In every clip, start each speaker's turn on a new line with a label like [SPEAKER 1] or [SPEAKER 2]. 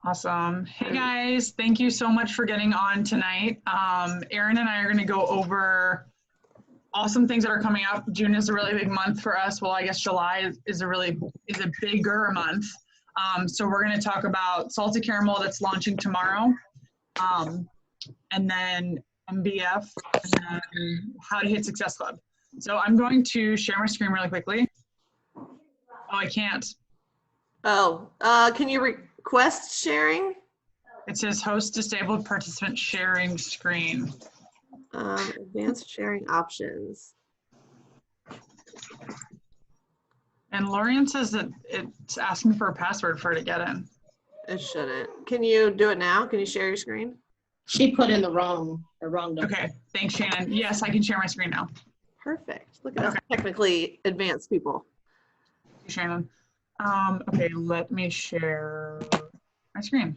[SPEAKER 1] Awesome. Hey guys, thank you so much for getting on tonight. Erin and I are going to go over awesome things that are coming up. June is a really big month for us. Well, I guess July is a bigger month. So we're going to talk about salted caramel that's launching tomorrow, and then MBF, and then how to hit Success Club. So I'm going to share my screen really quickly. Oh, I can't.
[SPEAKER 2] Oh, can you request sharing?
[SPEAKER 1] It says host disabled participant sharing screen.
[SPEAKER 2] Advanced sharing options.
[SPEAKER 1] And Lorian says that it's asking for a password for her to get in.
[SPEAKER 2] It shouldn't. Can you do it now? Can you share your screen?
[SPEAKER 3] She put in the wrong number.
[SPEAKER 1] Okay, thanks, Shannon. Yes, I can share my screen now.
[SPEAKER 2] Perfect. Look at us technically advanced people.
[SPEAKER 1] Shannon. Okay, let me share my screen.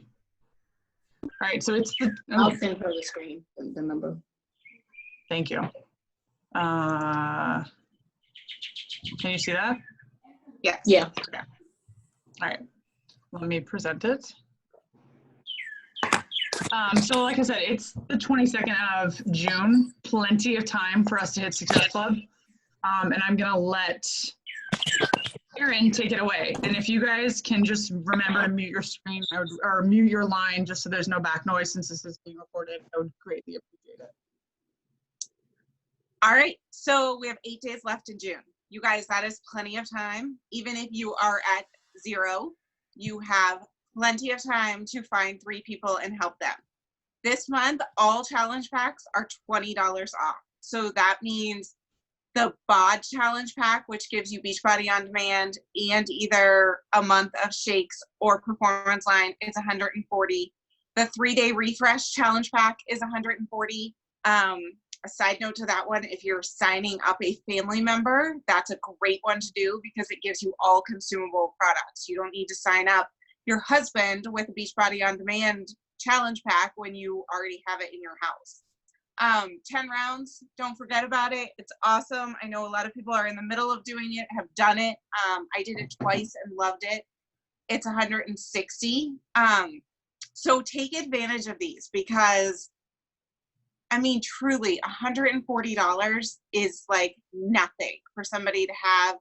[SPEAKER 1] All right, so it's the.
[SPEAKER 3] I'll send her the screen, the number.
[SPEAKER 1] Thank you. Can you see that?
[SPEAKER 3] Yeah. Yeah.
[SPEAKER 1] Okay. All right. Let me present it. So like I said, it's the 22nd of June. Plenty of time for us to hit Success Club. And I'm going to let Erin take it away. And if you guys can just remember to mute your screen or mute your line just so there's no back noise since this is being recorded, I would greatly appreciate it.
[SPEAKER 4] All right, so we have 8 days left in June. You guys, that is plenty of time. Even if you are at 0, you have plenty of time to find 3 people and help them. This month, all challenge packs are $20 off. So that means the BOD challenge pack, which gives you Beachbody On Demand and either a month of shakes or Performance Line, is $140. The 3-day refresh challenge pack is $140. A side note to that one, if you're signing up a family member, that's a great one to do because it gives you all consumable products. You don't need to sign up your husband with a Beachbody On Demand challenge pack when you already have it in your house. 10 rounds, don't forget about it. It's awesome. I know a lot of people are in the middle of doing it, have done it. I did it twice and loved it. It's $160. So take advantage of these because I mean, truly, $140 is like nothing for somebody to have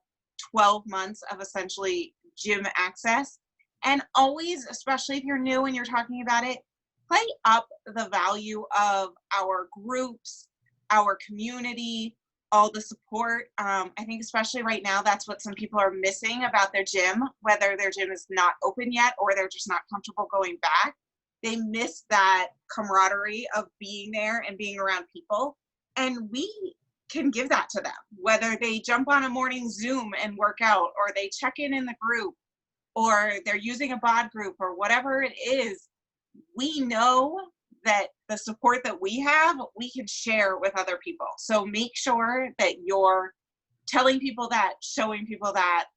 [SPEAKER 4] 12 months of essentially gym access. And always, especially if you're new and you're talking about it, play up the value of our groups, our community, all the support. I think especially right now, that's what some people are missing about their gym, whether their gym is not open yet or they're just not comfortable going back. They miss that camaraderie of being there and being around people. And we can give that to them, whether they jump on a morning Zoom and work out, or they check in the group, or they're using a BOD group, or whatever it is. We know that the support that we have, we can share with other people. So make sure that you're telling people that, showing people that.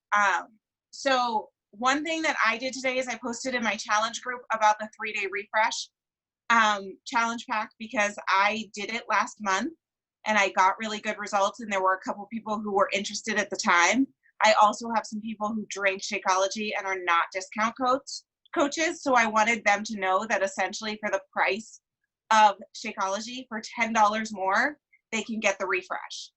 [SPEAKER 4] So one thing that I did today is I posted in my challenge group about the 3-day refresh challenge pack because I did it last month and I got really good results, and there were a couple people who were interested at the time. I also have some people who drink Shakeology and are not discount coaches, so I wanted them to know that essentially for the price of Shakeology, for $10 more, they can get the refresh.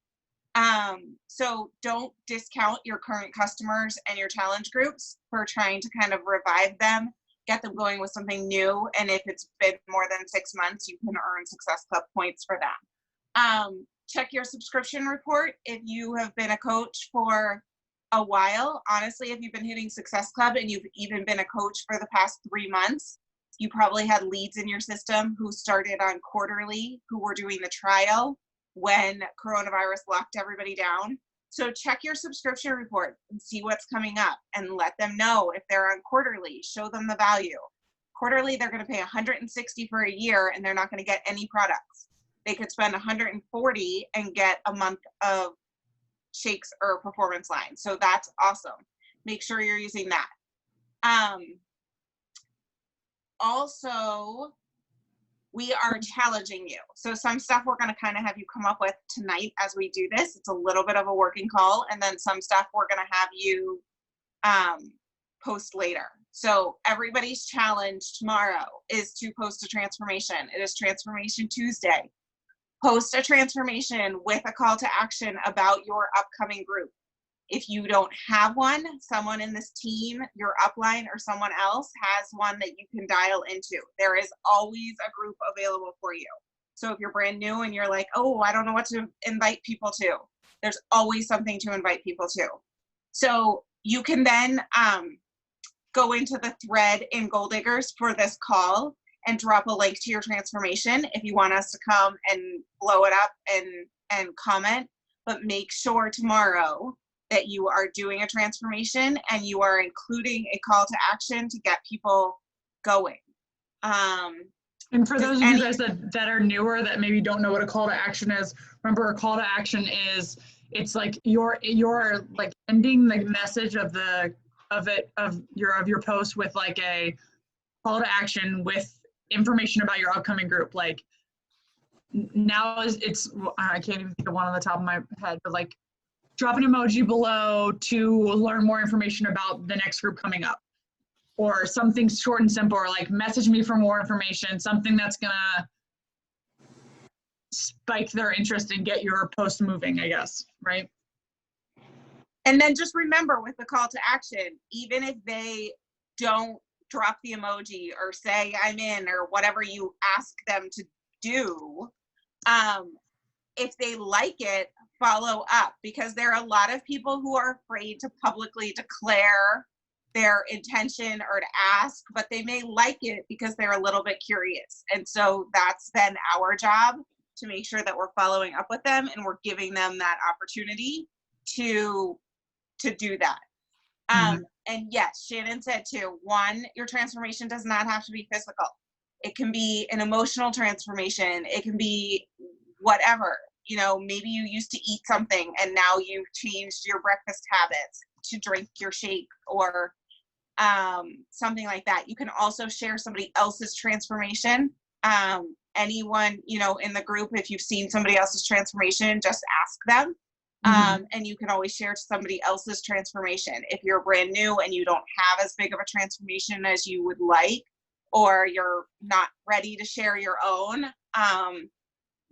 [SPEAKER 4] So don't discount your current customers and your challenge groups for trying to kind of revive them, get them going with something new. And if it's been more than 6 months, you can earn Success Club points for them. Check your subscription report if you have been a coach for a while. Honestly, if you've been hitting Success Club and you've even been a coach for the past 3 months, you probably had leads in your system who started on quarterly, who were doing the trial when coronavirus locked everybody down. So check your subscription report and see what's coming up and let them know if they're on quarterly. Show them the value. Quarterly, they're going to pay $160 for a year and they're not going to get any products. They could spend $140 and get a month of shakes or Performance Line. So that's awesome. Make sure you're using that. Also, we are challenging you. So some stuff we're going to kind of have you come up with tonight as we do this. It's a little bit of a working call. And then some stuff we're going to have you post later. So everybody's challenge tomorrow is to post a transformation. It is Transformation Tuesday. Post a transformation with a call to action about your upcoming group. If you don't have one, someone in this team, your upline or someone else has one that you can dial into. There is always a group available for you. So if you're brand new and you're like, oh, I don't know what to invite people to, there's always something to invite people to. So you can then go into the thread in Goal Diggers for this call and drop a link to your transformation if you want us to come and blow it up and comment. But make sure tomorrow that you are doing a transformation and you are including a call to action to get people going.
[SPEAKER 1] And for those of you guys that are newer, that maybe don't know what a call to action is, remember a call to action is, it's like you're like ending the message of your post with like a call to action with information about your upcoming group. Like now I can't even think of one on the top of my head, but like drop an emoji below to learn more information about the next group coming up, or something short and simple, or like message me for more information, something that's gonna spike their interest and get your post moving, I guess, right?
[SPEAKER 4] And then just remember with the call to action, even if they don't drop the emoji or say I'm in or whatever you ask them to do, if they like it, follow up, because there are a lot of people who are afraid to publicly declare their intention or to ask, but they may like it because they're a little bit curious. And so that's then our job to make sure that we're following up with them and we're giving them that opportunity to do that. And yes, Shannon said too, one, your transformation does not have to be physical. It can be an emotional transformation. It can be whatever. You know, maybe you used to eat something and now you've changed your breakfast habits to drink your shake, or something like that. You can also share somebody else's transformation. Anyone, you know, in the group, if you've seen somebody else's transformation, just ask them. And you can always share somebody else's transformation. If you're brand new and you don't have as big of a transformation as you would like, or you're not ready to share your own,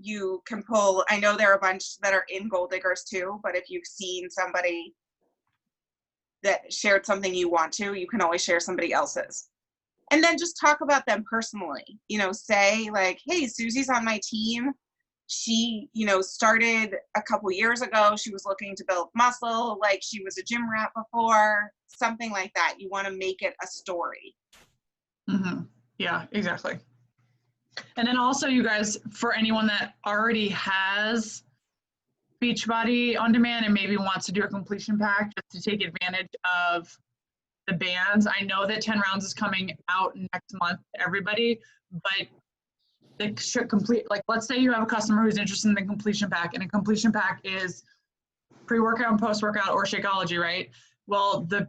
[SPEAKER 4] you can pull, I know there are a bunch that are in Goal Diggers too, but if you've seen somebody that shared something you want to, you can always share somebody else's. And then just talk about them personally. You know, say like, hey, Susie's on my team. She, you know, started a couple years ago. She was looking to build muscle, like she was a gym rat before, something like that. You want to make it a story.
[SPEAKER 1] Yeah, exactly. And then also, you guys, for anyone that already has Beachbody On Demand and maybe wants to do a completion pack just to take advantage of the bands, I know that 10 rounds is coming out next month to everybody, but they should complete, like, let's say you have a customer who's interested in the completion pack, and a completion pack is pre-workout and post-workout or Shakeology, right? Well, the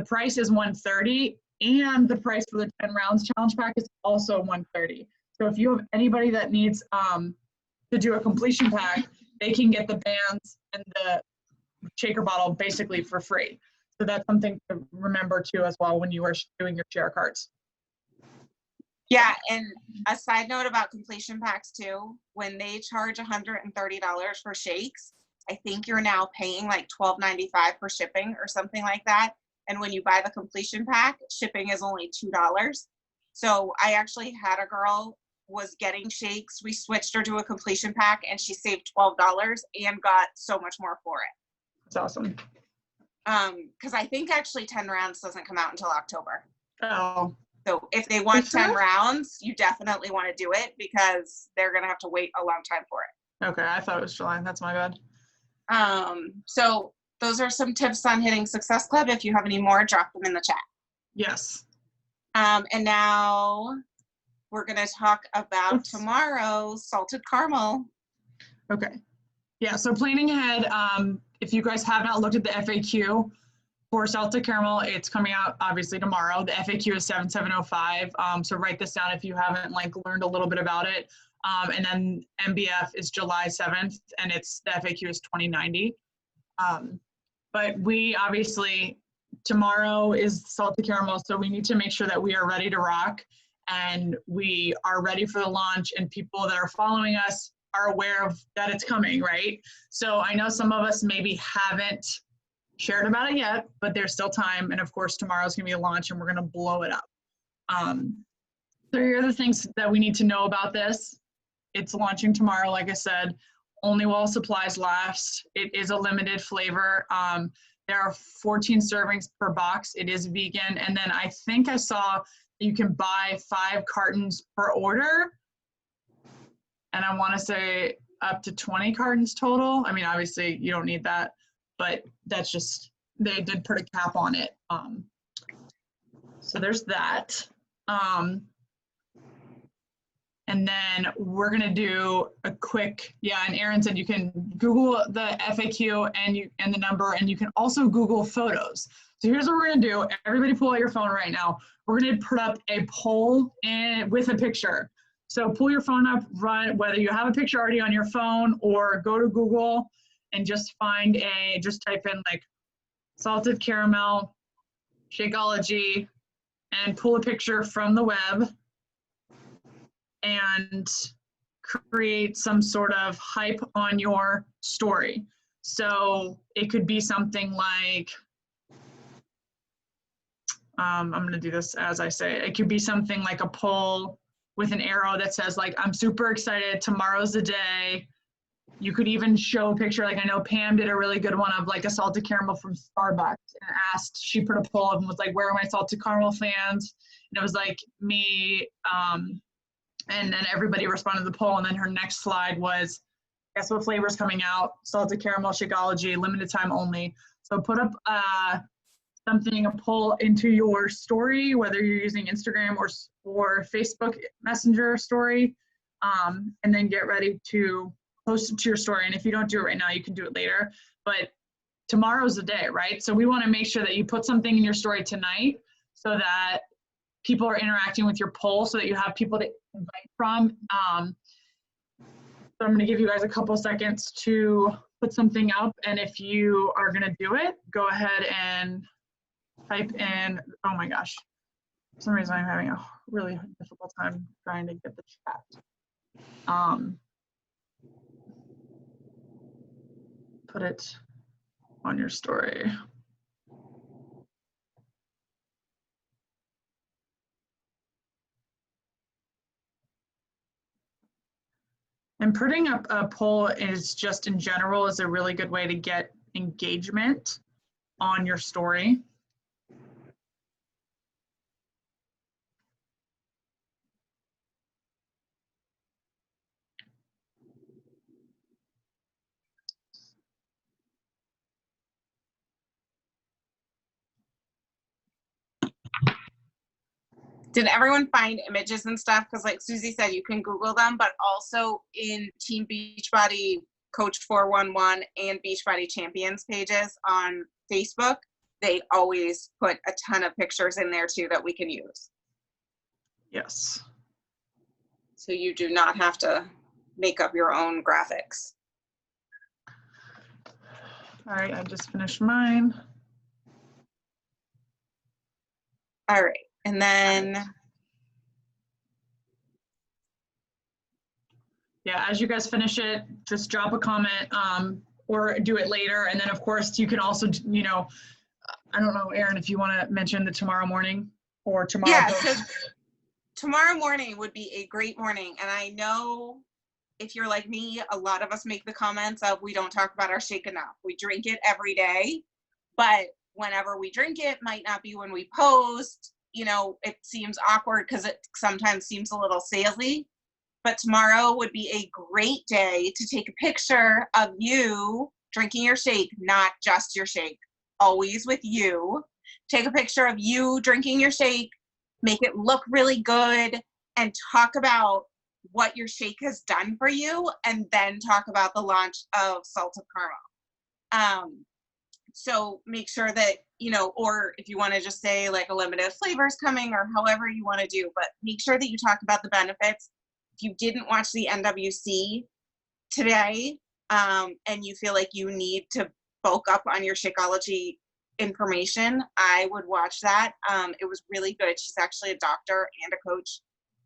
[SPEAKER 1] price is $130, and the price for the 10 rounds challenge pack is also $130. So if you have anybody that needs to do a completion pack, they can get the bands and the shaker bottle basically for free. So that's something to remember too as well when you are doing your share cards.
[SPEAKER 4] Yeah, and a side note about completion packs too, when they charge $130 for shakes, I think you're now paying like $12.95 for shipping or something like that. And when you buy the completion pack, shipping is only $2. So I actually had a girl was getting shakes. We switched her to a completion pack and she saved $12 and got so much more for it.
[SPEAKER 1] That's awesome.
[SPEAKER 4] Because I think actually 10 rounds doesn't come out until October.
[SPEAKER 1] Oh.
[SPEAKER 4] So if they want 10 rounds, you definitely want to do it because they're going to have to wait a long time for it.
[SPEAKER 1] Okay, I thought it was July. That's my bad.
[SPEAKER 4] So those are some tips on hitting Success Club. If you have any more, drop them in the chat.
[SPEAKER 1] Yes.
[SPEAKER 4] And now we're going to talk about tomorrow's salted caramel.
[SPEAKER 1] Okay. Yeah, so planning ahead, if you guys have not looked at the FAQ for salted caramel, it's coming out obviously tomorrow. The FAQ is 7705. So write this down if you haven't like learned a little bit about it. And then MBF is July 7th, and the FAQ is 2090. But we obviously tomorrow is salted caramel, so we need to make sure that we are ready to rock and we are ready for the launch, and people that are following us are aware of that it's coming, right? So I know some of us maybe haven't shared about it yet, but there's still time. And of course, tomorrow's gonna be a launch and we're gonna blow it up. So here are the things that we need to know about this. It's launching tomorrow, like I said, only while supplies last. It is a limited flavor. There are 14 servings per box. It is vegan. And then I think I saw you can buy 5 cartons per order. And I want to say up to 20 cartons total. I mean, obviously you don't need that, but that's just, they did put a cap on it. So there's that. And then we're gonna do a quick, yeah, and Erin said you can Google the FAQ and the number, and you can also Google photos. So here's what we're gonna do. Everybody pull out your phone right now. We're gonna put up a poll with a picture. So pull your phone up, run, whether you have a picture already on your phone or go to Google and just just type in like salted caramel, Shakeology, and pull a picture from the web and create some sort of hype on your story. So it could be something like, I'm gonna do this as I say it. It could be something like a poll with an arrow that says like, I'm super excited, tomorrow's the day. You could even show a picture, like I know Pam did a really good one of like a salted caramel from Starbucks and asked, she put a poll of and was like, where are my salted caramel fans? And it was like me, and then everybody responded to the poll, and then her next slide was, guess what flavor's coming out? Salted caramel, Shakeology, limited time only. So put up a poll into your story, whether you're using Instagram or Facebook Messenger story, and then get ready to post it to your story. And if you don't do it right now, you can do it later. But tomorrow's the day, right? So we want to make sure that you put something in your story tonight so that people are interacting with your poll, so that you have people to invite from. So I'm going to give you guys a couple seconds to put something up. And if you are going to do it, go ahead and type in, oh my gosh, for some reason I'm having a really difficult time trying to get the chat. Put it on your story. And putting up a poll is just in general is a really good way to get engagement on your story.
[SPEAKER 4] Did everyone find images and stuff? Because like Susie said, you can Google them, but also in Team Beachbody Coach 411 and Beachbody Champions pages on Facebook, they always put a ton of pictures in there too that we can use.
[SPEAKER 1] Yes.
[SPEAKER 4] So you do not have to make up your own graphics.
[SPEAKER 1] All right, I just finished mine.
[SPEAKER 4] All right. And then,
[SPEAKER 1] yeah, as you guys finish it, just drop a comment or do it later. And then of course you can also, you know, I don't know, Erin, if you want to mention the tomorrow morning or tomorrow.
[SPEAKER 4] yeah, so tomorrow morning would be a great morning. And I know if you're like me, a lot of us make the comments of we don't talk about our shake enough. We drink it every day, but whenever we drink it might not be when we post. You know, it seems awkward because it sometimes seems a little salesy, but tomorrow would be a great day to take a picture of you drinking your shake, not just your shake, always with you. Take a picture of you drinking your shake, make it look really good, and talk about what your shake has done for you, and then talk about the launch of salted caramel. So make sure that, you know, or if you want to just say like a limited flavors coming or however you want to do, but make sure that you talk about the benefits. If you didn't watch the NWC today and you feel like you need to bulk up on your Shakeology, information, I would watch that. It was really good. She's actually a doctor and a coach,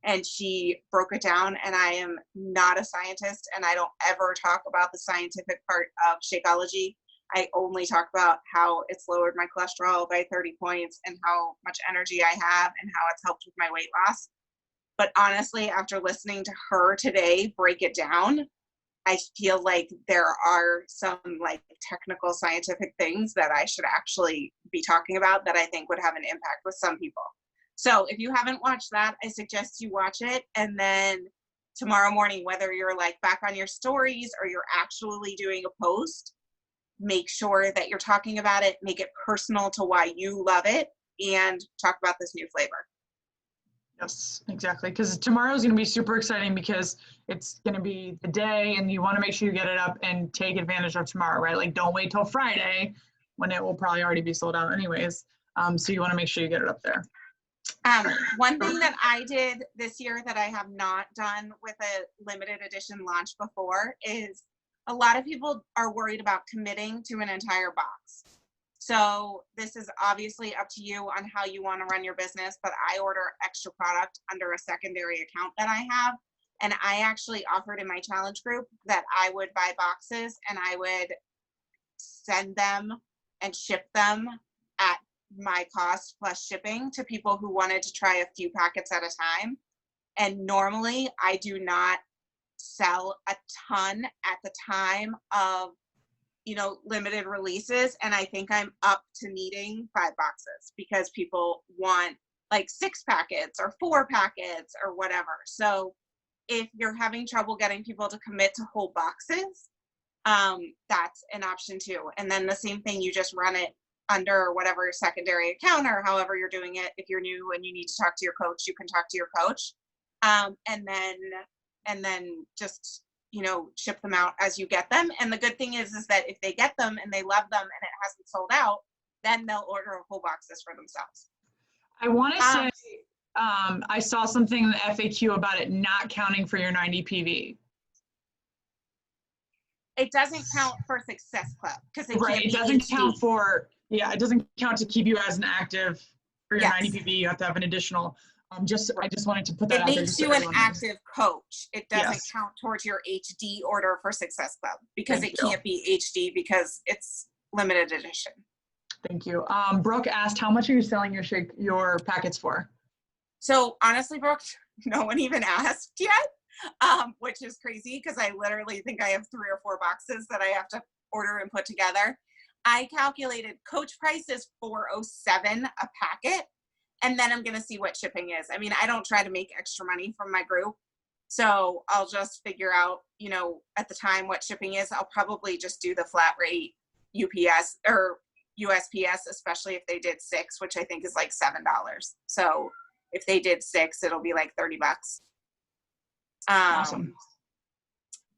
[SPEAKER 4] and she broke it down. And I am not a scientist, and I don't ever talk about the scientific part of Shakeology. I only talk about how it's lowered my cholesterol by 30 points and how much energy I have and how it's helped with my weight loss. But honestly, after listening to her today break it down, I feel like there are some like technical scientific things that I should actually be talking about that I think would have an impact with some people. So if you haven't watched that, I suggest you watch it. And then tomorrow morning, whether you're like back on your stories or you're actually doing a post, make sure that you're talking about it, make it personal to why you love it, and talk about this new flavor.
[SPEAKER 1] Yes, exactly. Because tomorrow's going to be super exciting because it's going to be the day and you want to make sure you get it up and take advantage of tomorrow, right? Like don't wait till Friday when it will probably already be sold out anyways. So you want to make sure you get it up there.
[SPEAKER 4] One thing that I did this year that I have not done with a limited edition launch before is a lot of people are worried about committing to an entire box. So this is obviously up to you on how you want to run your business, but I order extra product under a secondary account that I have. And I actually offered in my challenge group that I would buy boxes and I would send them and ship them at my cost plus shipping to people who wanted to try a few packets at a time. And normally I do not sell a ton at the time of, you know, limited releases. And I think I'm up to needing 5 boxes because people want like 6 packets or 4 packets or whatever. So if you're having trouble getting people to commit to whole boxes, that's an option too. And then the same thing, you just run it under whatever secondary account or however you're doing it. If you're new and you need to talk to your coach, you can talk to your coach. And then just, you know, ship them out as you get them. And the good thing is that if they get them and they love them and it hasn't sold out, then they'll order whole boxes for themselves.
[SPEAKER 1] I want to say, I saw something in the FAQ about it not counting for your 90 PV.
[SPEAKER 4] It doesn't count for Success Club because
[SPEAKER 1] Right, it doesn't count for, yeah, it doesn't count to keep you as an active for your 90 PV. You have to have an additional. I just wanted to put that out there.
[SPEAKER 4] It makes you an active coach. It doesn't count towards your HD order for Success Club because it can't be HD because it's limited edition.
[SPEAKER 1] Thank you. Brooke asked, how much are you selling your packets for?
[SPEAKER 4] So honestly, Brooke, no one even asked yet, which is crazy because I literally think I have 3 or 4 boxes that I have to order and put together. I calculated coach price is $4.07 a packet. And then I'm going to see what shipping is. I mean, I don't try to make extra money from my group. So I'll just figure out, you know, at the time what shipping is. I'll probably just do the flat rate UPS or USPS, especially if they did 6, which I think is like $7. So if they did 6, it'll be like $30.
[SPEAKER 1] Awesome.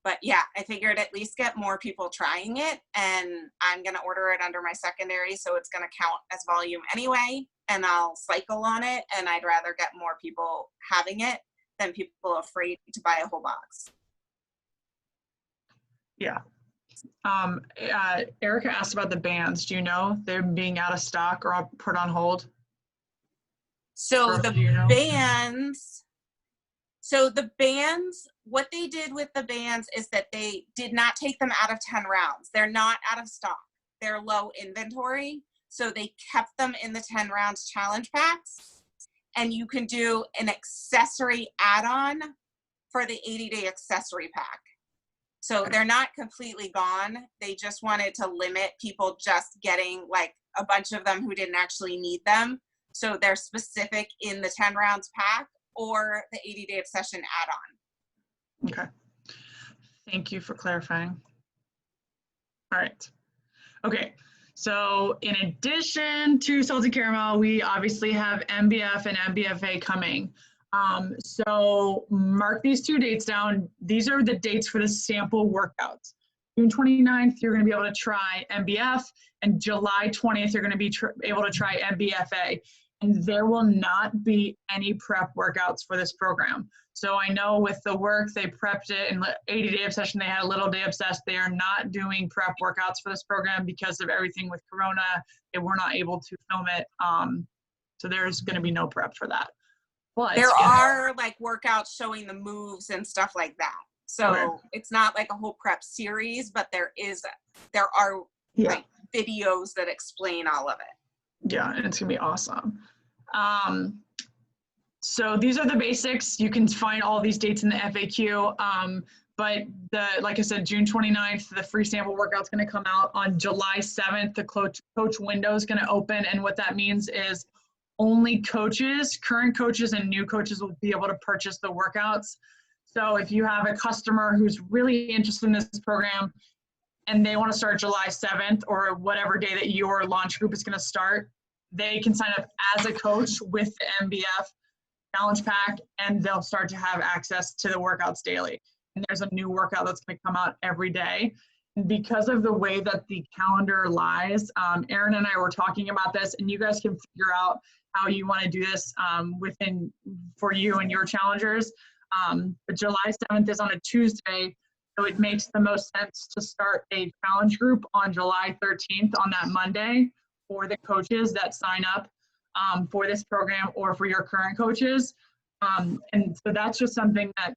[SPEAKER 4] But yeah, I figured at least get more people trying it, and I'm going to order it under my secondary. So it's going to count as volume anyway, and I'll cycle on it. And I'd rather get more people having it than people afraid to buy a whole box.
[SPEAKER 1] Yeah. Erica asked about the bands. Do you know they're being out of stock or put on hold?
[SPEAKER 4] So the bands, what they did with the bands is that they did not take them out of 10 rounds. They're not out of stock. They're low inventory. So they kept them in the 10 rounds challenge packs. And you can do an accessory add-on for the 80-day accessory pack. So they're not completely gone. They just wanted to limit people just getting like a bunch of them who didn't actually need them. So they're specific in the 10 rounds pack or the 80-day obsession add-on.
[SPEAKER 1] Okay. Thank you for clarifying. All right. Okay. So in addition to salted caramel, we obviously have MBF and MBFA coming. So mark these 2 dates down. These are the dates for the sample workouts. June 29th, you're going to be able to try MBF, and July 20th, you're going to be able to try MBFA. and there will not be any prep workouts for this program. So I know with the work, they prepped it in 80-day obsession, they had a little day obsessed. They are not doing prep workouts for this program because of everything with Corona. They were not able to film it. So there's going to be no prep for that. But
[SPEAKER 4] There are like workouts showing the moves and stuff like that. So
[SPEAKER 1] Okay.
[SPEAKER 4] it's not like a whole prep series, but there are like videos that explain all of it.
[SPEAKER 1] Yeah, and it's gonna be awesome. So these are the basics. You can find all these dates in the FAQ. But like I said, June 29th, the free sample workout's gonna come out. On July 7th, the coach window is gonna open. And what that means is only coaches, current coaches and new coaches will be able to purchase the workouts. So if you have a customer who's really interested in this program and they want to start July 7th or whatever day that your launch group is going to start, they can sign up as a coach with the MBF Challenge Pack, and they'll start to have access to the workouts daily. And there's a new workout that's going to come out every day. And because of the way that the calendar lies, Erin and I were talking about this, and you guys can figure out how you want to do this for you and your challengers. But July 7th is on a Tuesday, so it makes the most sense to start a challenge group on July 13th on that Monday for the coaches that sign up for this program or for your current coaches. And so that's just something that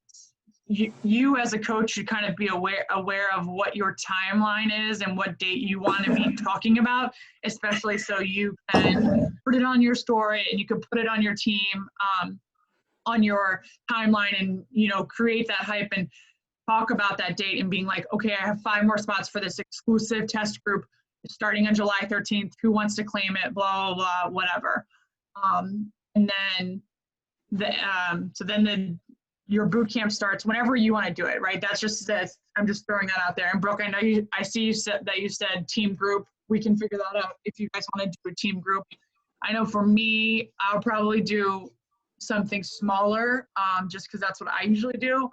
[SPEAKER 1] you as a coach should kind of be aware of what your timeline is and what date you want to be talking about, especially so you can put it on your story and you can put it on your team, on your timeline, and create that hype and talk about that date and being like, okay, I have 5 more spots for this exclusive test group starting on July 13th. Who wants to claim it? Blah, blah, blah, whatever. And then your boot camp starts whenever you want to do it, right? That's just I'm just throwing that out there. And Brooke, I see you said team group. We can figure that out if you guys want to do a team group. I know for me, I'll probably do something smaller, just because that's what I usually do.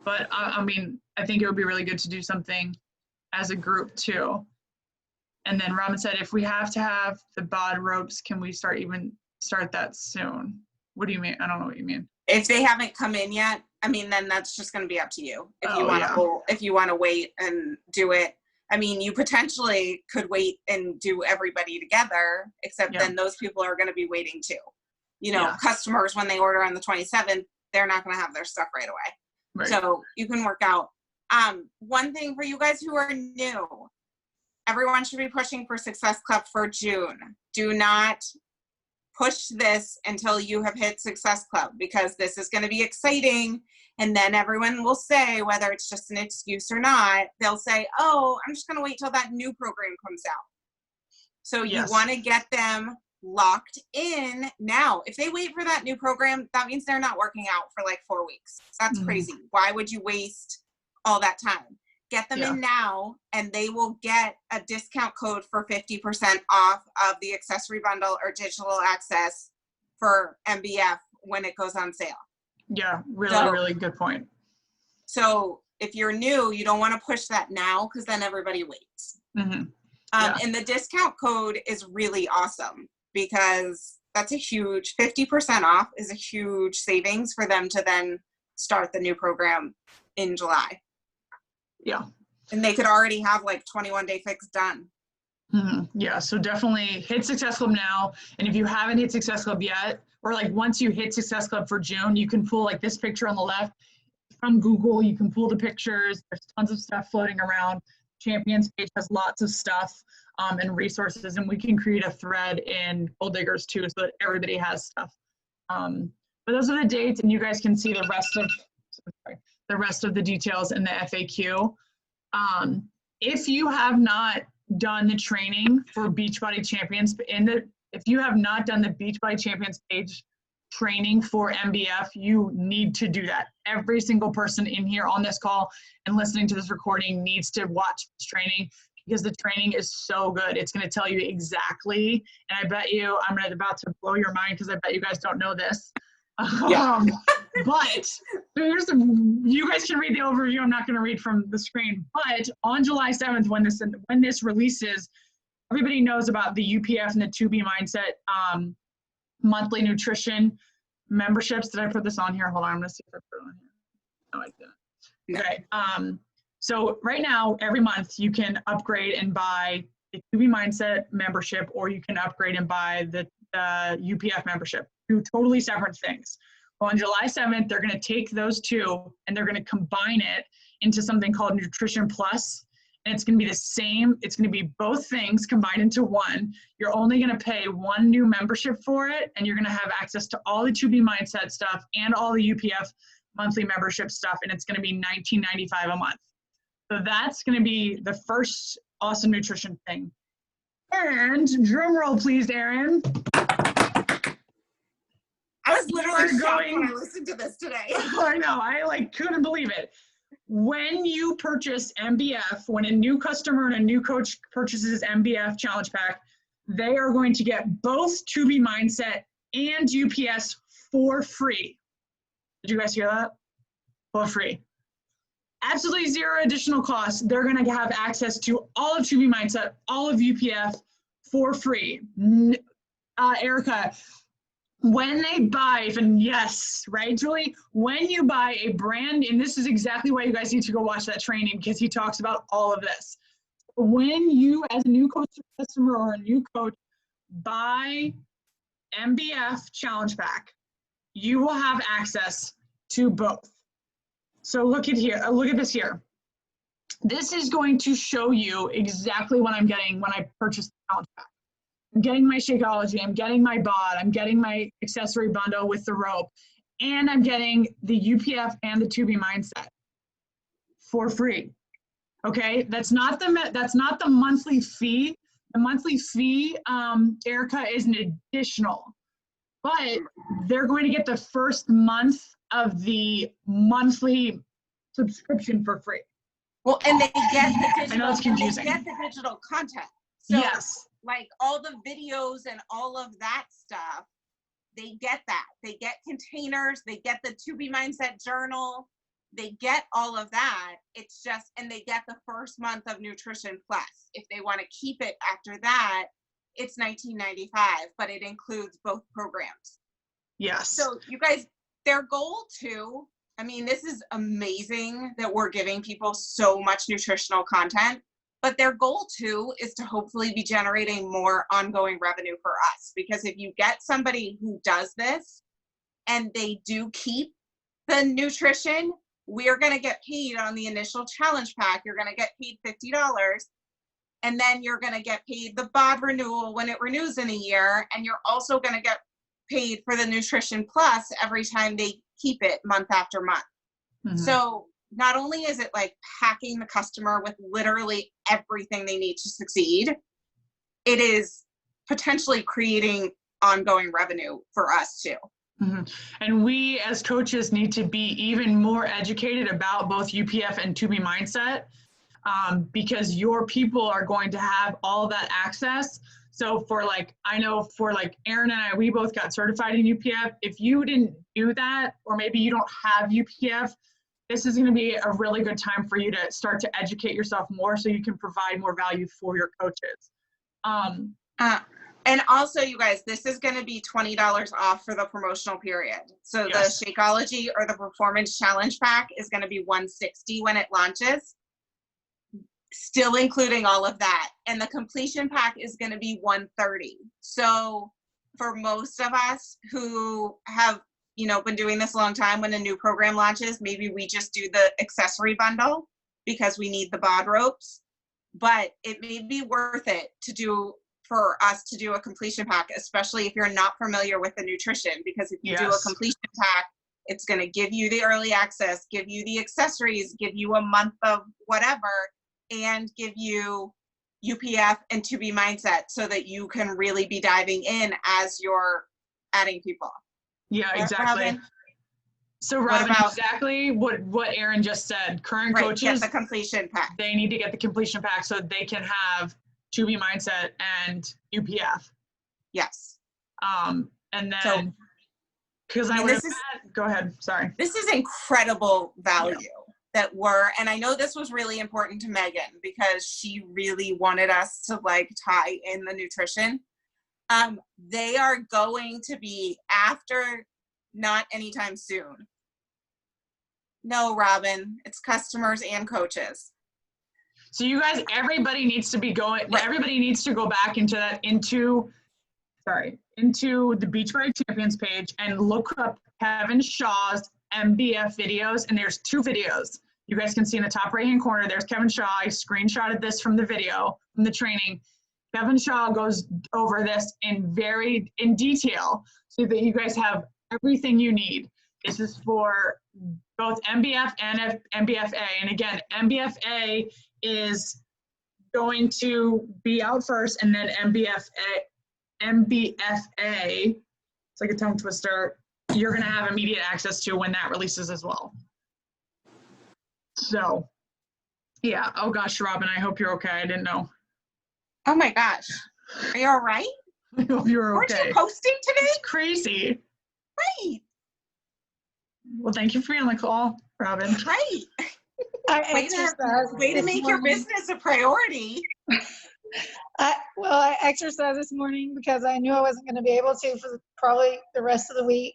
[SPEAKER 1] But I mean, I think it would be really good to do something as a group too. And then Robin said, if we have to have the bod ropes, can we start that soon? What do you mean? I don't know what you mean.
[SPEAKER 4] If they haven't come in yet, I mean, then that's just going to be up to you. If you want to wait and do it. I mean, you potentially could wait and do everybody together, except then those people are going to be waiting too. Customers, when they order on the 27th, they're not going to have their stuff right away. Right. So you can work out. One thing for you guys who are new, everyone should be pushing for Success Club for June. Do not push this until you have hit Success Club, because this is going to be exciting. And then everyone will say, whether it's just an excuse or not, they'll say, oh, I'm just going to wait till that new program comes out. So you want to get them locked in now. If they wait for that new program, that means they're not working out for like 4 weeks. That's crazy. Why would you waste all that time? Get them in now, and they will get a discount code for 50% off of the accessory bundle or digital access for MBF when it goes on sale.
[SPEAKER 1] Yeah, really good point.
[SPEAKER 4] So if you're new, you don't want to push that now, because then everybody waits. And the discount code is really awesome, because that's a huge 50% off is a huge savings for them to then start the new program in July. Yeah. And they could already have like 21-day fix done.
[SPEAKER 1] Yeah, so definitely hit Success Club now. And if you haven't hit Success Club yet, or like once you hit Success Club for June, you can pull like this picture on the left from Google. You can pull the pictures. There's tons of stuff floating around. Champions page has lots of stuff and resources, and we can create a thread in Gold Diggers too, so that everybody has stuff. But those are the dates, and you guys can see the rest of the details in the FAQ. If you have not done the training for Beachbody Champions, if you have not done the Beachbody Champions page training for MBF, you need to do that. Every single person in here on this call and listening to this recording needs to watch this training, because the training is so good. It's going to tell you exactly, and I bet you, I'm about to blow your mind because I bet you guys don't know this. But you guys can read the overview. I'm not going to read from the screen. But on July 7th, when this releases, everybody knows about the UPF and the 2B Mindset monthly nutrition memberships. Did I put this on here? Hold on, I'm gonna see if I put it on here. No, I didn't.
[SPEAKER 4] No.
[SPEAKER 1] Okay. So right now, every month you can upgrade and buy the 2B Mindset membership, or you can upgrade and buy the UPF membership. Two totally separate things. Well, on July 7th, they're going to take those two and they're going to combine it into something called Nutrition Plus. And it's going to be the same. It's going to be both things combined into one. You're only going to pay one new membership for it, and you're going to have access to all the 2B Mindset stuff and all the UPF monthly membership stuff, and it's going to be $19.95 a month. So that's going to be the first awesome nutrition thing. And drum roll, please, Erin.
[SPEAKER 4] I was literally
[SPEAKER 1] We're
[SPEAKER 4] shocked
[SPEAKER 1] going-
[SPEAKER 4] when I listened to this today.
[SPEAKER 1] I know, I couldn't believe it. When you purchase MBF, when a new customer and a new coach purchases MBF Challenge Pack, they are going to get both 2B Mindset and UPS for free. Did you guys hear that? For free. Absolutely zero additional cost. They're going to have access to all of 2B Mindset, all of UPF for free. Erica, when they buy, and yes, right, Julie? When you buy a brand, and this is exactly why you guys need to go watch that training, because he talks about all of this. When you, as a new coach customer or a new coach, buy MBF Challenge Pack, you will have access to both. So look at here, look at this here. This is going to show you exactly what I'm getting when I purchase the Challenge Pack. I'm getting my Shakeology, I'm getting my BOD, I'm getting my accessory bundle with the rope, and I'm getting the UPF and the 2B Mindset for free. Okay, that's not the monthly fee. The monthly fee, Erica, is an additional, but they're going to get the first month of the monthly subscription for free.
[SPEAKER 4] Well, and they get the digital,
[SPEAKER 1] I know it's confusing.
[SPEAKER 4] They get the digital content. So,
[SPEAKER 1] Yes.
[SPEAKER 4] like all the videos and all of that stuff, they get that. They get containers, they get the 2B Mindset journal, they get all of that. It's just, and they get the first month of Nutrition Plus. If they want to keep it after that, it's $19.95, but it includes both programs.
[SPEAKER 1] Yes.
[SPEAKER 4] So you guys, their goal too, I mean, this is amazing that we're giving people so much nutritional content, but their goal too is to hopefully be generating more ongoing revenue for us. Because if you get somebody who does this and they do keep the nutrition, we're going to get paid on the initial challenge pack. You're going to get paid $50. And then you're going to get paid the BOD renewal when it renews in a year. And you're also going to get paid for the Nutrition Plus every time they keep it month after month.
[SPEAKER 1] Mhm.
[SPEAKER 4] So not only is it like packing the customer with literally everything they need to succeed, it is potentially creating ongoing revenue for us too.
[SPEAKER 1] Mm-hmm. And we as coaches need to be even more educated about both UPF and 2B Mindset, because your people are going to have all that access. So for like, I know for like Erin and I, we both got certified in UPF. If you didn't do that, or maybe you don't have UPF, this is going to be a really good time for you to start to educate yourself more so you can provide more value for your coaches.
[SPEAKER 4] And also, you guys, this is going to be $20 off for the promotional period. So
[SPEAKER 1] Yes.
[SPEAKER 4] the Shakeology or the Performance Challenge Pack is going to be $160 when it launches, still including all of that. And the Completion Pack is going to be $130. So for most of us who have, you know, been doing this a long time, when a new program launches, maybe we just do the accessory bundle because we need the BOD ropes. But it may be worth it for us to do a completion pack, especially if you're not familiar with the nutrition, because if you do a
[SPEAKER 1] Yes.
[SPEAKER 4] completion pack, it's going to give you the early access, give you the accessories, give you a month of whatever, and give you UPF and 2B Mindset so that you can really be diving in as you're adding people.
[SPEAKER 1] Yeah,
[SPEAKER 4] Right,
[SPEAKER 1] exactly.
[SPEAKER 4] Robin?
[SPEAKER 1] So
[SPEAKER 4] What
[SPEAKER 1] Robin,
[SPEAKER 4] about-
[SPEAKER 1] exactly what Erin just said. Current
[SPEAKER 4] Right,
[SPEAKER 1] coaches,
[SPEAKER 4] get the completion pack.
[SPEAKER 1] they need to get the completion pack so they can have 2B Mindset and UPF.
[SPEAKER 4] Yes.
[SPEAKER 1] And then,
[SPEAKER 4] So-
[SPEAKER 1] because
[SPEAKER 4] I
[SPEAKER 1] I
[SPEAKER 4] mean,
[SPEAKER 1] would
[SPEAKER 4] this is-
[SPEAKER 1] go ahead, sorry.
[SPEAKER 4] This is incredible value. that were, and I know this was really important to Megan because she really wanted us to like tie in the nutrition. They are going to be after, not anytime soon. No, Robin, it's customers and coaches.
[SPEAKER 1] So you guys, everybody needs to be going,
[SPEAKER 4] Right.
[SPEAKER 1] everybody needs to go back into the Beachbody Champions page and look up Kevin Shaw's MBF videos. And there's 2 videos. You guys can see in the top right-hand corner, there's Kevin Shaw. I screenshotted this from the video, from the training. Kevin Shaw goes over this in detail so that you guys have everything you need. This is for both MBF and MBFA. And again, MBFA is going to be out first, and then MBFA, it's like a tongue twister, you're going to have immediate access to when that releases as well. So, yeah. Oh gosh, Robin, I hope you're okay. I didn't know.
[SPEAKER 4] Oh my gosh. Are you all right?
[SPEAKER 1] I hope you're
[SPEAKER 4] Weren't
[SPEAKER 1] okay.
[SPEAKER 4] you posting today?
[SPEAKER 1] It's crazy.
[SPEAKER 4] Right.
[SPEAKER 1] Well, thank you for being on the call, Robin.
[SPEAKER 4] Right.
[SPEAKER 5] I
[SPEAKER 4] Way to
[SPEAKER 5] exercised
[SPEAKER 4] Way to
[SPEAKER 5] this
[SPEAKER 4] make your
[SPEAKER 5] morning.
[SPEAKER 4] business a priority.
[SPEAKER 5] I exercised this morning because I knew I wasn't going to be able to for probably the rest of the week.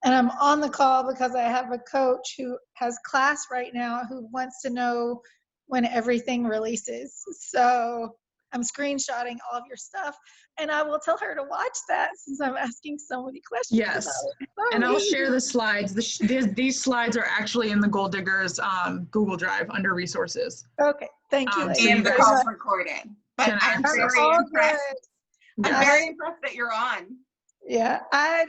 [SPEAKER 5] And I'm on the call because I have a coach who has class right now who wants to know when everything releases. So I'm screenshotting all of your stuff, and I will tell her to watch that since I'm asking so many questions.
[SPEAKER 1] Yes.
[SPEAKER 5] about it.
[SPEAKER 1] And I'll
[SPEAKER 5] Sorry.
[SPEAKER 1] share the slides. These slides are actually in the Gold Diggers Google Drive under resources.
[SPEAKER 5] Okay, thank you.
[SPEAKER 1] So
[SPEAKER 5] ladies.
[SPEAKER 1] you
[SPEAKER 4] And the
[SPEAKER 1] guys
[SPEAKER 4] call's recorded. But
[SPEAKER 1] can
[SPEAKER 4] I'm
[SPEAKER 1] access
[SPEAKER 4] very
[SPEAKER 5] All
[SPEAKER 4] impressed.
[SPEAKER 5] good.
[SPEAKER 4] I'm
[SPEAKER 1] Yes.
[SPEAKER 4] very impressed that you're on.
[SPEAKER 5] Yeah, I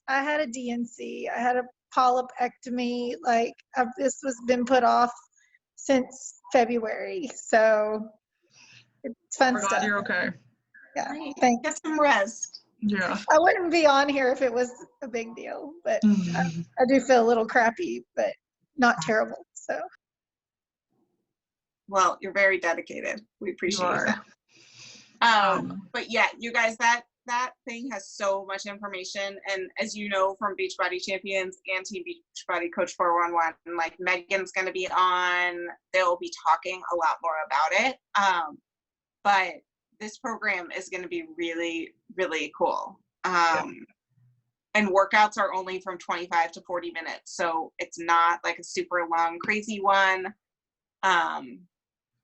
[SPEAKER 5] had a DNC. I had a polypectomy. Like this was been put off since February, so it's fun
[SPEAKER 1] We're glad
[SPEAKER 5] stuff.
[SPEAKER 1] you're okay.
[SPEAKER 5] Yeah,
[SPEAKER 4] Right.
[SPEAKER 5] thanks.
[SPEAKER 4] Get some rest.
[SPEAKER 1] Yeah.
[SPEAKER 5] I wouldn't be on here if it was a big deal, but I do feel a little crappy, but not terrible. So
[SPEAKER 4] Well, you're very dedicated. We appreciate
[SPEAKER 1] are.
[SPEAKER 4] that. But yeah, you guys, that thing has so much information. And as you know from Beachbody Champions and Team Beachbody Coach 411, like Megan's going to be on, they'll be talking a lot more about it. But this program is going to be really, really cool. And workouts are only from 25 to 40 minutes. So it's not like a super long, crazy one.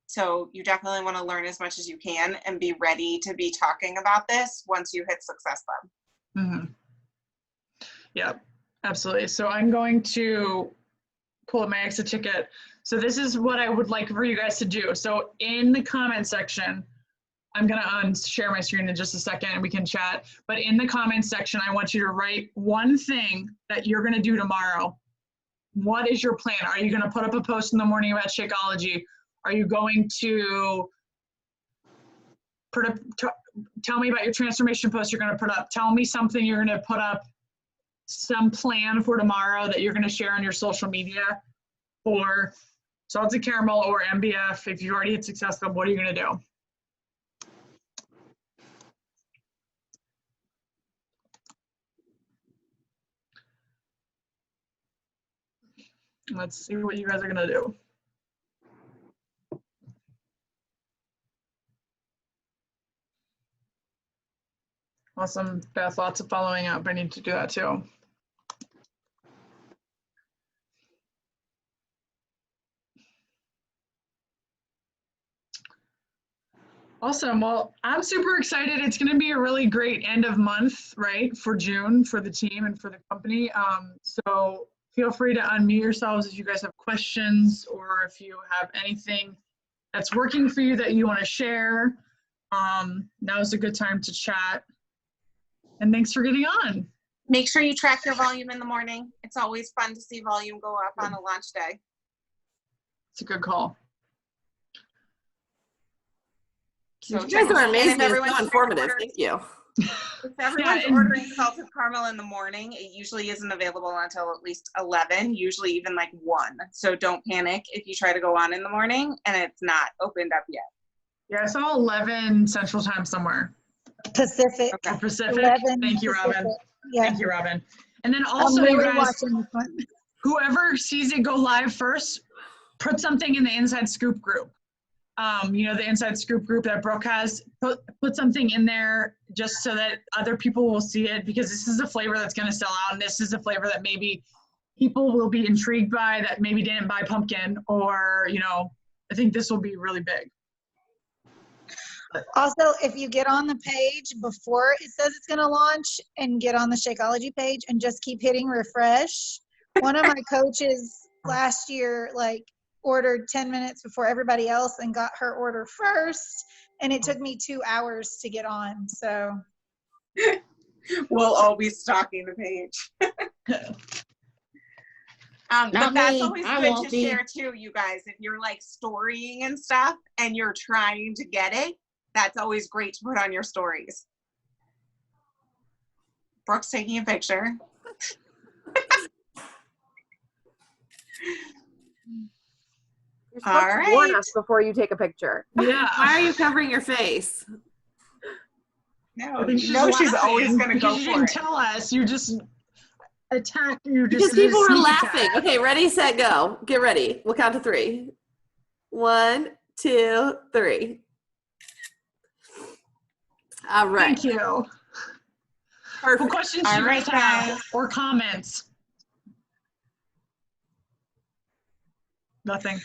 [SPEAKER 4] So you definitely want to learn as much as you can and be ready to be talking about this once you hit Success Lab.
[SPEAKER 1] Mm-hmm. Yep, absolutely. So I'm going to pull up my exit ticket. So this is what I would like for you guys to do. So in the comment section, I'm going to share my screen in just a second and we can chat. But in the comments section, I want you to write one thing that you're going to do tomorrow. What is your plan? Are you going to put up a post in the morning about Shakeology? Are you going to tell me about your transformation post you're going to put up? Tell me something you're going to put up, some plan for tomorrow that you're going to share on your social media for Salted Caramel or MBF. If you already hit Success Club, what are you going to do? Let's see what you guys are going to do. Awesome, Beth, lots of following up. I need to do that too. Awesome, well, I'm super excited. It's gonna be a really great end of month, right, for June, for the team and for the company. So feel free to unmute yourselves if you guys have questions or if you have anything that's working for you that you wanna share. Now's a good time to chat. And thanks for getting on.
[SPEAKER 4] Make sure you track your volume in the morning. It's always fun to see volume go up on a launch day.
[SPEAKER 1] It's a good call.
[SPEAKER 4] So
[SPEAKER 2] You guys are
[SPEAKER 4] and
[SPEAKER 2] amazing.
[SPEAKER 4] if
[SPEAKER 2] It's
[SPEAKER 4] everyone's
[SPEAKER 2] so informative.
[SPEAKER 4] ordering-
[SPEAKER 2] Thank you.
[SPEAKER 4] If everyone's
[SPEAKER 1] and-
[SPEAKER 4] ordering salted caramel in the morning, it usually isn't available until at least 11, usually even like 1. So don't panic if you try to go on in the morning and it's not opened up yet.
[SPEAKER 1] Yeah, I saw 11 Central Time somewhere.
[SPEAKER 5] Pacific.
[SPEAKER 4] Okay.
[SPEAKER 1] Or Pacific.
[SPEAKER 5] 11
[SPEAKER 1] Thank you, Robin.
[SPEAKER 5] Pacific. Yeah,
[SPEAKER 1] Thank you, Robin. And then also,
[SPEAKER 5] I'm
[SPEAKER 1] you
[SPEAKER 5] really
[SPEAKER 1] guys,
[SPEAKER 5] watching this one.
[SPEAKER 1] whoever sees it go live first, put something in the Inside Scoop group. The Inside Scoop group that Brooke has, put something in there just so that other people will see it, because this is a flavor that's going to sell out, and this is a flavor that maybe people will be intrigued by that maybe didn't buy pumpkin, or, I think this will be really big.
[SPEAKER 5] Also, if you get on the page before it says it's going to launch and get on the Shakeology page and just keep hitting refresh, one of my coaches last year, ordered 10 minutes before everybody else and got her order first. And it took me 2 hours to get on. So
[SPEAKER 4] We'll all be stalking the page. But
[SPEAKER 3] Not
[SPEAKER 4] that's
[SPEAKER 3] me.
[SPEAKER 4] always
[SPEAKER 3] I
[SPEAKER 4] good
[SPEAKER 3] won't
[SPEAKER 4] to
[SPEAKER 3] be.
[SPEAKER 4] share too, you guys. If you're storying and stuff and you're trying to get it, that's always great to put on your stories. Brooke's taking a picture.
[SPEAKER 2] You're supposed
[SPEAKER 4] All
[SPEAKER 2] to warn
[SPEAKER 4] right.
[SPEAKER 2] us before you take a picture.
[SPEAKER 1] Yeah.
[SPEAKER 2] Why are you covering your face?
[SPEAKER 4] No,
[SPEAKER 1] I think
[SPEAKER 4] you know she's always
[SPEAKER 1] laughing
[SPEAKER 4] going to go
[SPEAKER 1] because you
[SPEAKER 4] for
[SPEAKER 1] didn't
[SPEAKER 4] it.
[SPEAKER 1] tell us. You just attack. You just
[SPEAKER 2] Because people are
[SPEAKER 1] sneak
[SPEAKER 2] laughing.
[SPEAKER 1] attack.
[SPEAKER 2] Okay, ready, set, go. Get ready. We'll count to 3. 1, 2, 3. All right.
[SPEAKER 1] Thank you. What
[SPEAKER 2] Perfect.
[SPEAKER 1] questions do
[SPEAKER 4] All
[SPEAKER 1] you
[SPEAKER 4] right,
[SPEAKER 1] guys have
[SPEAKER 4] guys.
[SPEAKER 1] or comments? Nothing.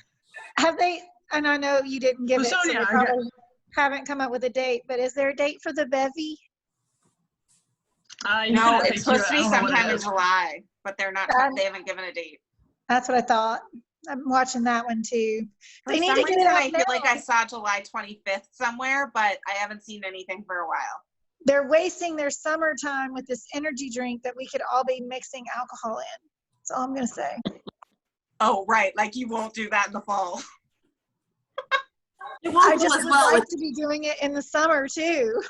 [SPEAKER 5] have they, and I know you didn't give
[SPEAKER 1] Oh,
[SPEAKER 5] it, so
[SPEAKER 1] Sonia,
[SPEAKER 5] they
[SPEAKER 1] I got-
[SPEAKER 5] probably haven't come up with a date, but is there a date for the bevy?
[SPEAKER 1] You
[SPEAKER 4] No,
[SPEAKER 1] can
[SPEAKER 4] it's supposed to be
[SPEAKER 1] I don't know what it
[SPEAKER 4] sometime in
[SPEAKER 1] is.
[SPEAKER 4] July, but they're not.
[SPEAKER 5] Got it.
[SPEAKER 4] They haven't given a date.
[SPEAKER 5] That's what I thought. I'm watching that one too.
[SPEAKER 4] For
[SPEAKER 5] They need
[SPEAKER 4] some
[SPEAKER 5] to get
[SPEAKER 4] reason,
[SPEAKER 5] it
[SPEAKER 4] I
[SPEAKER 5] out
[SPEAKER 4] feel like
[SPEAKER 5] now.
[SPEAKER 4] I saw July 25th somewhere, but I haven't seen anything for a while.
[SPEAKER 5] They're wasting their summertime with this energy drink that we could all be mixing alcohol in. That's all I'm gonna say.
[SPEAKER 4] Oh, right. Like you won't do that in the fall.
[SPEAKER 2] It
[SPEAKER 5] I
[SPEAKER 2] won't go
[SPEAKER 5] just
[SPEAKER 2] as
[SPEAKER 5] would
[SPEAKER 2] well
[SPEAKER 5] like
[SPEAKER 2] with
[SPEAKER 5] to be doing it in the summer too.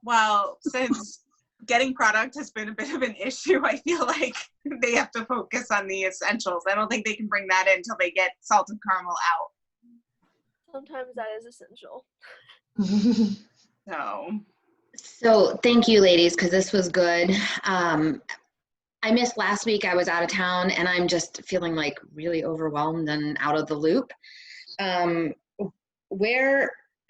[SPEAKER 4] Well, since getting product has been a bit of an issue, I feel like they have to focus on the essentials. I don't think they can bring that in until they get salted caramel out.
[SPEAKER 6] Sometimes that is essential.
[SPEAKER 4] So,
[SPEAKER 7] So thank you, ladies, because this was good. I missed last week. I was out of town, and I'm just feeling really overwhelmed and out of the loop.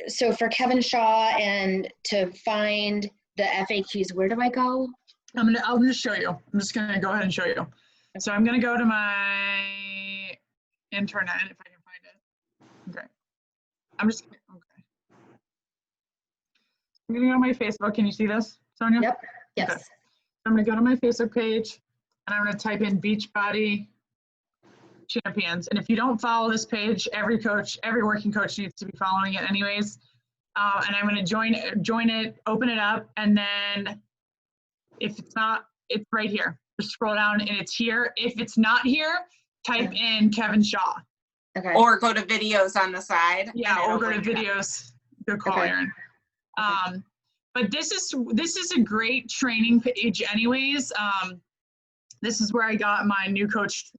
[SPEAKER 7] So for Kevin Shaw and to find the FAQs, where do I go?
[SPEAKER 1] I'll just show you. I'm just gonna go ahead and show you. So I'm gonna go to my internet if I can find it. Okay. Okay. I'm gonna go to my Facebook. Can you see this, Sonia?
[SPEAKER 7] Yep. Yes.
[SPEAKER 1] Okay. I'm gonna go to my Facebook page and I'm gonna type in Beachbody Champions. And if you don't follow this page, every working coach needs to be following it anyways. And I'm gonna join it, open it up, and then if it's not, it's right here. Just scroll down and it's here. If it's not here, type in Kevin Shaw.
[SPEAKER 7] Okay.
[SPEAKER 4] or go to videos on the side.
[SPEAKER 1] Yeah,
[SPEAKER 4] and
[SPEAKER 1] or
[SPEAKER 4] it'll
[SPEAKER 1] go to
[SPEAKER 4] bring it up.
[SPEAKER 1] videos. Good call,
[SPEAKER 7] Okay.
[SPEAKER 1] Erin. But this is a great training page anyways. This is where I got my new coach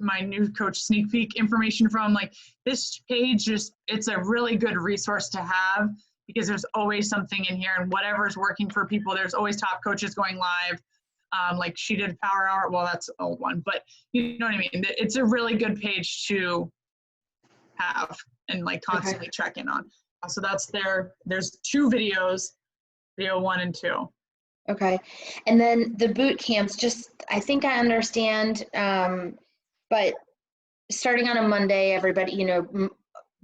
[SPEAKER 1] sneak peek information from. This page it's a really good resource to have because there's always something in here, and whatever's working for people, there's always top coaches going live. Like she did Power Hour. Well, that's an old one, but you know what I mean? It's a really good page to have and constantly check in on. So that's there. There's 2 videos, video 1 and 2.
[SPEAKER 7] Okay. And then the boot camps, I think I understand, but starting on a Monday, everybody,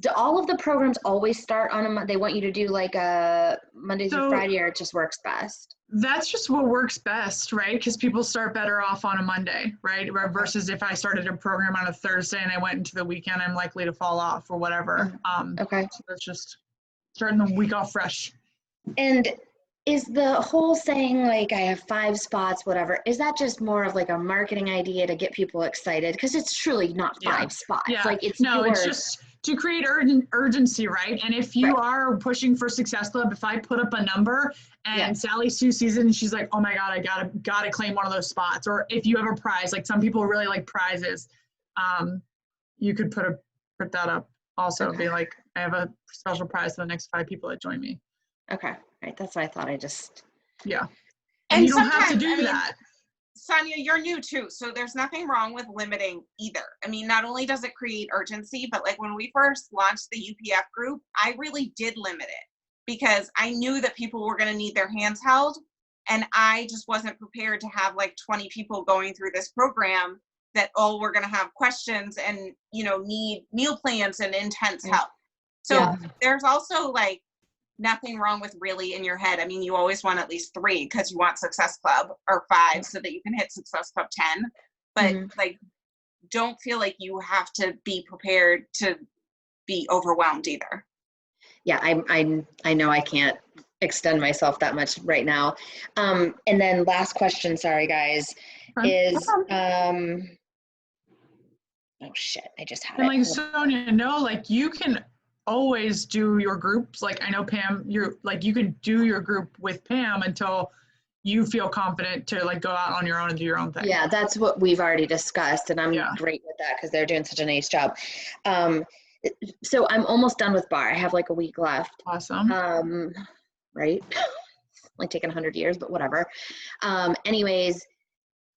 [SPEAKER 7] do all of the programs always start on a Monday? They want you to do Monday through
[SPEAKER 1] So-
[SPEAKER 7] Friday, or it just works best?
[SPEAKER 1] That's just what works best, right? Because people start better off on a Monday, right? Versus if I started a program on a Thursday and I went into the weekend, I'm likely to fall off or whatever.
[SPEAKER 7] Okay.
[SPEAKER 1] So that's just starting the week off fresh.
[SPEAKER 7] And is the whole saying I have 5 spots, whatever, is that just more of a marketing idea to get people excited? Because it's truly not 5
[SPEAKER 1] Yeah.
[SPEAKER 7] spots.
[SPEAKER 1] Yeah.
[SPEAKER 7] It's
[SPEAKER 1] No, it's
[SPEAKER 7] yours.
[SPEAKER 1] just to create urgency, right? And if you are pushing for Success Club, if I put up a number and
[SPEAKER 7] Yeah.
[SPEAKER 1] Sally Sue sees it and she's like, oh my God, I gotta claim one of those spots. Or if you have a prize, some people really like prizes, you could put that up also.
[SPEAKER 7] Okay.
[SPEAKER 1] Be like, I have a special prize for the next 5 people that join me.
[SPEAKER 7] Okay. Right. That's what I thought.
[SPEAKER 1] Yeah.
[SPEAKER 4] And
[SPEAKER 1] And you don't have to
[SPEAKER 4] sometimes,
[SPEAKER 1] do that.
[SPEAKER 4] Sonia, you're new too, so there's nothing wrong with limiting either. I mean, not only does it create urgency, but like when we first launched the UPF group, I really did limit it because I knew that people were going to need their hands held, and I just wasn't prepared to have like 20 people going through this program that all were going to have questions and, you know, need meal plans and intense help. So
[SPEAKER 7] Yeah.
[SPEAKER 4] there's also like nothing wrong with really in your head. I mean, you always want at least 3 because you want Success Club or 5 so that you can hit Success Club 10. But like, don't feel like you have to be prepared to be overwhelmed either.
[SPEAKER 7] Yeah, I know I can't extend myself that much right now. And then last question, sorry guys, is oh shit, I just had
[SPEAKER 1] And
[SPEAKER 7] it.
[SPEAKER 1] like Sonia, no, like you can always do your groups. Like I know Pam, you're like, you can do your group with Pam until you feel confident to like go out on your own and do your own thing.
[SPEAKER 7] Yeah, that's what we've already discussed, and I'm
[SPEAKER 1] Yeah.
[SPEAKER 7] great with that because they're doing such a nice job. So I'm almost done with bar. I have like a week left.
[SPEAKER 1] Awesome.
[SPEAKER 7] Right? Like taking 100 years, but whatever. Anyways,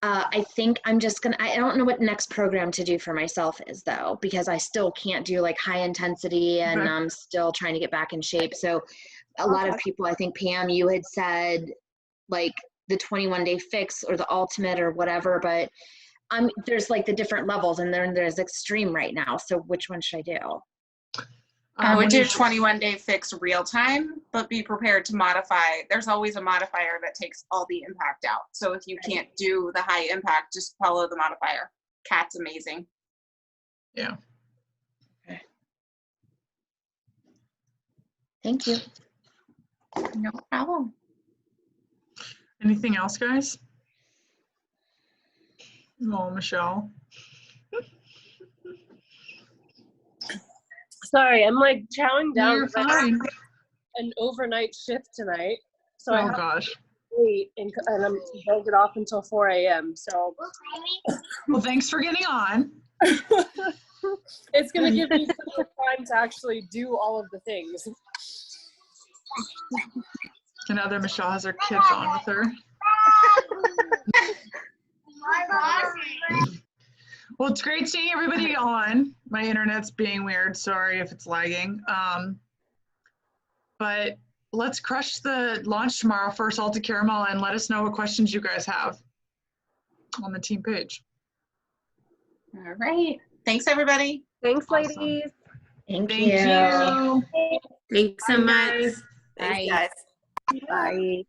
[SPEAKER 7] I think I'm just gonna, I don't know what next program to do for myself is though, because I still can't do like high intensity and
[SPEAKER 1] Okay.
[SPEAKER 7] I'm still trying to get back in shape. So a lot of people, I think Pam, you had said like the 21-day fix or the ultimate or whatever, but there's like the different levels and then there's extreme right now. So which one should I do?
[SPEAKER 4] I would
[SPEAKER 1] what
[SPEAKER 4] do
[SPEAKER 1] you-
[SPEAKER 4] 21-day fix real time, but be prepared to modify. There's always a modifier that takes all the impact out. So if you can't do the high impact, just follow the modifier. Cat's amazing.
[SPEAKER 1] Yeah.
[SPEAKER 7] Thank you.
[SPEAKER 4] No problem.
[SPEAKER 1] Anything else, guys? Oh, Michelle.
[SPEAKER 8] Sorry, I'm like chowing down
[SPEAKER 1] You're
[SPEAKER 8] because I have
[SPEAKER 1] fine.
[SPEAKER 8] an overnight shift tonight. So I
[SPEAKER 1] Oh
[SPEAKER 8] have
[SPEAKER 1] gosh.
[SPEAKER 8] to wait and I'm don't get off until 4 a.m. So
[SPEAKER 1] Well, thanks for getting on.
[SPEAKER 8] it's gonna give me some time to actually do all of the things.
[SPEAKER 1] Another Michelle has her kids on with her. Well, it's great seeing everybody on. My internet's being weird. Sorry if it's lagging. But let's crush the launch tomorrow for Salted Caramel and let us know what questions you guys have on the team page.
[SPEAKER 4] All right. Thanks, everybody.
[SPEAKER 6] Thanks,
[SPEAKER 1] Awesome.
[SPEAKER 6] ladies.
[SPEAKER 7] Thank
[SPEAKER 1] Thank you.
[SPEAKER 2] Thanks so
[SPEAKER 1] Bye,
[SPEAKER 2] much.
[SPEAKER 1] guys.
[SPEAKER 2] Thanks,
[SPEAKER 3] Bye.
[SPEAKER 2] guys.
[SPEAKER 6] Bye.